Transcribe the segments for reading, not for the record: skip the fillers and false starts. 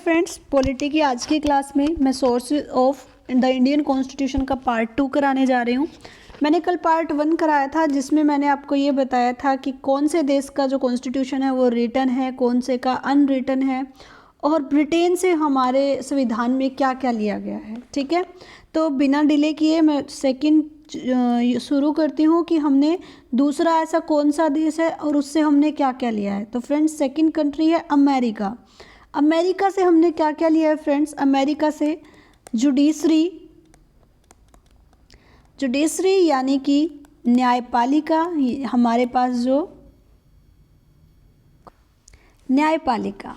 Friends, polity की आज की क्लास में मैं sources of the Indian constitution का पार्ट 2 कराने जा रही हूँ। मैंने कल पार्ट 1 कराया था जिसमें मैंने आपको ये बताया था कि कौन से देश का जो कॉन्स्टिट्यूशन है वो रिटन है, कौन से का अनरिटन है और ब्रिटेन से हमारे संविधान में क्या क्या लिया गया है। ठीक है, तो बिना डिले किए मैं सेकंड शुरू करती हूँ कि हमने दूसरा ऐसा कौन सा देश है और उससे हमने क्या क्या लिया है। तो फ्रेंड्स, सेकंड कंट्री है अमेरिका। अमेरिका से हमने क्या क्या लिया है फ्रेंड्स? अमेरिका से जुडिशरी यानी कि न्यायपालिका। हमारे पास जो न्यायपालिका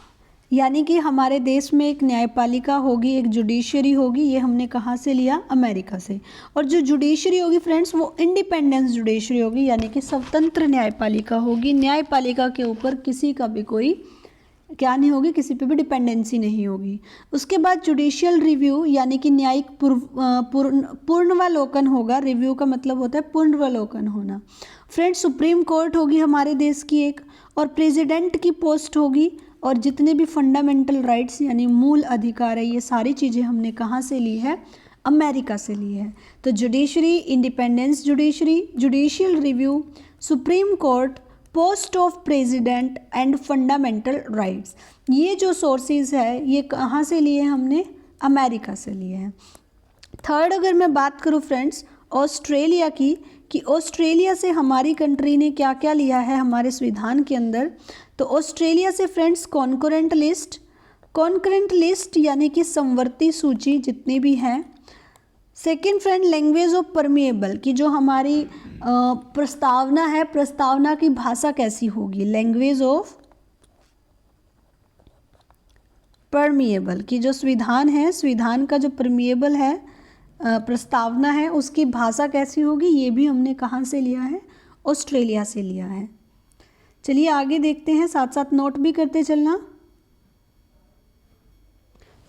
यानी कि हमारे देश में एक न्यायपालिका होगी, एक जुडिशरी होगी, ये हमने कहाँ से लिया? अमेरिका से। और जो जुडिशरी होगी फ्रेंड्स वो इंडिपेंडेंस जुडिशरी होगी यानी कि स्वतंत्र न्यायपालिका होगी। न्यायपालिका के ऊपर किसी का भी कोई क्या नहीं होगी, किसी पे भी डिपेंडेंसी नहीं होगी। उसके बाद जुडिशियल रिव्यू यानी कि न्यायिक पूर्णवालोकन होगा। रिव्यू का मतलब होता है पूर्णवालोकन होना। फ्रेंड्स, सुप्रीम कोर्ट होगी हमारे देश की एक, और प्रेसिडेंट की पोस्ट होगी, और जितने भी फंडामेंटल राइट्स यानी मूल अधिकार है ये सारी चीज़ें हमने कहाँ से ली है? अमेरिका से ली है। तो judiciary, independence judiciary, judicial review, supreme court, post of president and fundamental rights, ये जो सोर्सेज है ये कहाँ से लिए हमने? अमेरिका से लिए हैं। थर्ड अगर मैं बात करूँ फ्रेंड्स ऑस्ट्रेलिया की, कि ऑस्ट्रेलिया से हमारी कंट्री ने क्या क्या लिया है हमारे संविधान के अंदर, तो ऑस्ट्रेलिया से फ्रेंड्स कॉन्करेंट लिस्ट यानी कि समवर्ती सूची जितनी भी हैं। Second friend language of permeable, की जो हमारी प्रस्तावना है, प्रस्तावना की भाषा कैसी होगी? लैंग्वेज ऑफ परमिएबल, की जो संविधान है, संविधान का जो परमिएबल है, प्रस्तावना है, उसकी भाषा कैसी होगी? ये भी हमने कहाँ से लिया है? ऑस्ट्रेलिया से लिया है। चलिए आगे देखते हैं, साथ साथ नोट भी करते चलना।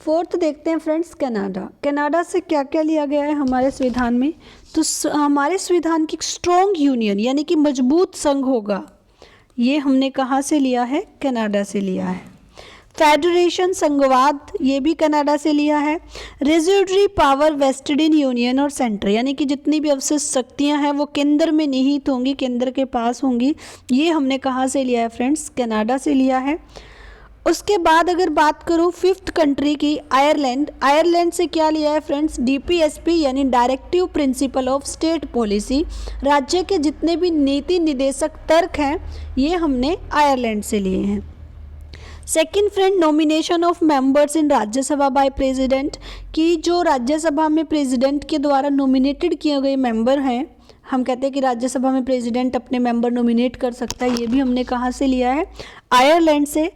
फोर्थ देखते हैं फ्रेंड्स कनाडा। कनाडा से क्या क्या लिया गया है हमारे संविधान में? तो हमारे संविधान की स्ट्रॉन्ग यूनियन यानी कि मजबूत संघ होगा, ये हमने कहाँ से लिया है? कनाडा से लिया है। फेडरेशन, संघवाद, ये भी कनाडा से लिया है। Residuary power vested in union और सेंटर यानी कि जितनी भी अवशिष्ट शक्तियाँ हैं वो केंद्र में निहित होंगी, केंद्र के पास होंगी, ये हमने कहाँ से लिया है फ्रेंड्स? कनाडा से लिया है। उसके बाद अगर बात करूँ फिफ्थ कंट्री की, आयरलैंड से क्या लिया है फ्रेंड्स? डीपीएसपी यानी directive principle of state policy, राज्य के जितने भी नीति निर्देशक तर्क हैं ये हमने आयरलैंड से लिए हैं। Second friend nomination of members in Rajya Sabha by president, की जो राज्यसभा में प्रेसिडेंट के द्वारा नॉमिनेटेड किए गए मेंबर हैं, हम कहते हैं कि राज्यसभा में प्रेसिडेंट अपने मेंबर नॉमिनेट कर सकता है, ये भी हमने कहाँ से लिया है? आयरलैंड से।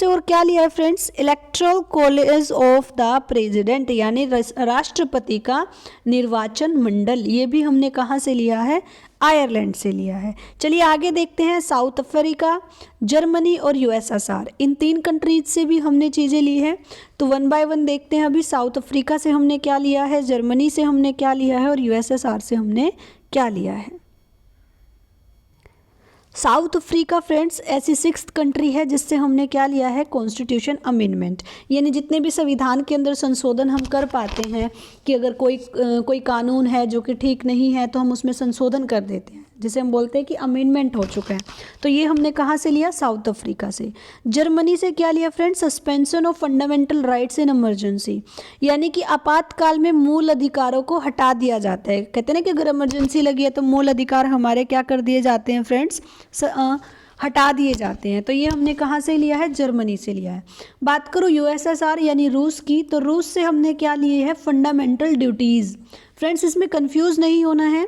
और क्या लिया है friends? Electoral college of the president यानी राष्ट्रपति का निर्वाचन मंडल, ये भी हमने कहाँ से लिया है? आयरलैंड से लिया है। चलिए आगे देखते हैं, साउथ अफ्रीका, जर्मनी और यूएसएसआर, इन तीन कंट्रीज से भी हमने चीज़ें ली है। तो वन बाय वन देखते हैं। अभी साउथ अफ्रीका से हमने क्या लिया है, जर्मनी से हमने क्या लिया है और यूएसएसआर से हमने क्या लिया है। साउथ अफ्रीका फ्रेंड्स ऐसी सिक्स्थ कंट्री है जिससे हमने क्या लिया है? कॉन्स्टिट्यूशन अमेंडमेंट, यानी जितने भी संविधान के अंदर संशोधन हम कर पाते हैं कि अगर कोई कानून है जो कि ठीक नहीं है तो हम उसमें संशोधन कर देते हैं, जिसे हम बोलते हैं कि अमेंडमेंट हो चुका है। तो ये हमने कहाँ से लिया? साउथ अफ्रीका से। जर्मनी से क्या लिया friends? Suspension of fundamental rights in emergency, यानी कि आपातकाल में मूल अधिकारों को हटा दिया जाता है। कहते हैं ना कि अगर इमरजेंसी लगी है तो मूल अधिकार हमारे क्या कर दिए जाते हैं फ्रेंड्स? हटा दिए जाते हैं। तो ये हमने कहाँ से लिया है? जर्मनी से लिया है। बात करूँ यूएसएसआर यानी रूस की, तो रूस से हमने क्या लिए है? Fundamental duties. फ्रेंड्स, इसमें कंफ्यूज नहीं होना है।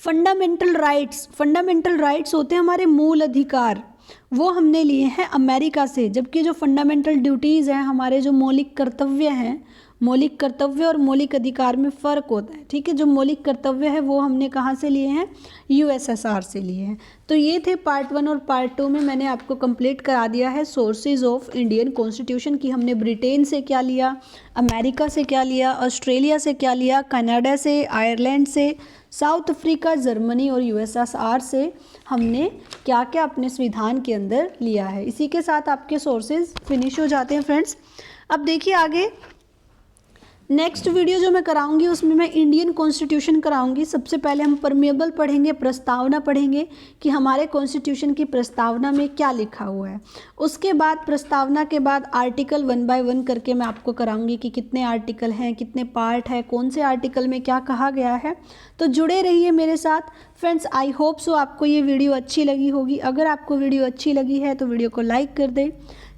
फंडामेंटल राइट्स होते हैं हमारे मूल अधिकार, वो हमने लिए हैं अमेरिका से, जबकि जो फंडामेंटल ड्यूटीज़ हैं, हमारे जो मौलिक कर्तव्य हैं, मौलिक कर्तव्य और मौलिक अधिकार में फ़र्क होता है, ठीक है। जो मौलिक कर्तव्य है वो हमने कहाँ से लिए हैं, यूएसएसआर से लिए हैं। तो ये थे पार्ट 1 और पार्ट 2 में मैंने आपको कंप्लीट करा दिया है सोर्सेज ऑफ इंडियन कॉन्स्टिट्यूशन की। हमने ब्रिटेन से क्या लिया, अमेरिका से क्या लिया, ऑस्ट्रेलिया से क्या लिया, कनाडा से, आयरलैंड से, साउथ अफ्रीका, जर्मनी और यूएसएसआर से हमने क्या क्या अपने संविधान के अंदर लिया है। इसी के साथ आपके सोर्सेज फिनिश हो जाते हैं फ्रेंड्स। अब देखिए आगे नेक्स्ट वीडियो जो मैं कराऊंगी उसमें मैं इंडियन कॉन्स्टिट्यूशन कराऊंगी। सबसे पहले हम परमेबल पढ़ेंगे, प्रस्तावना पढ़ेंगे कि हमारे कॉन्स्टिट्यूशन की प्रस्तावना में क्या लिखा हुआ है। उसके बाद प्रस्तावना के बाद आर्टिकल 1 बाय 1 करके मैं आपको कराऊंगी कि कितने आर्टिकल हैं, कितने पार्ट हैं, कौन से आर्टिकल में क्या कहा गया है। तो जुड़े रहिए मेरे साथ फ्रेंड्स। आई होप सो आपको ये वीडियो अच्छी लगी होगी। अगर आपको वीडियो अच्छी लगी है तो वीडियो को लाइक कर दें,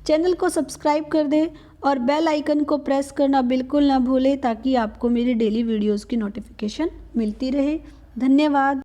चैनल को सब्सक्राइब कर दें और बेल आइकन को प्रेस करना बिल्कुल ना भूलें ताकि आपको मेरी डेली वीडियोस की नोटिफिकेशन मिलती रहे। धन्यवाद।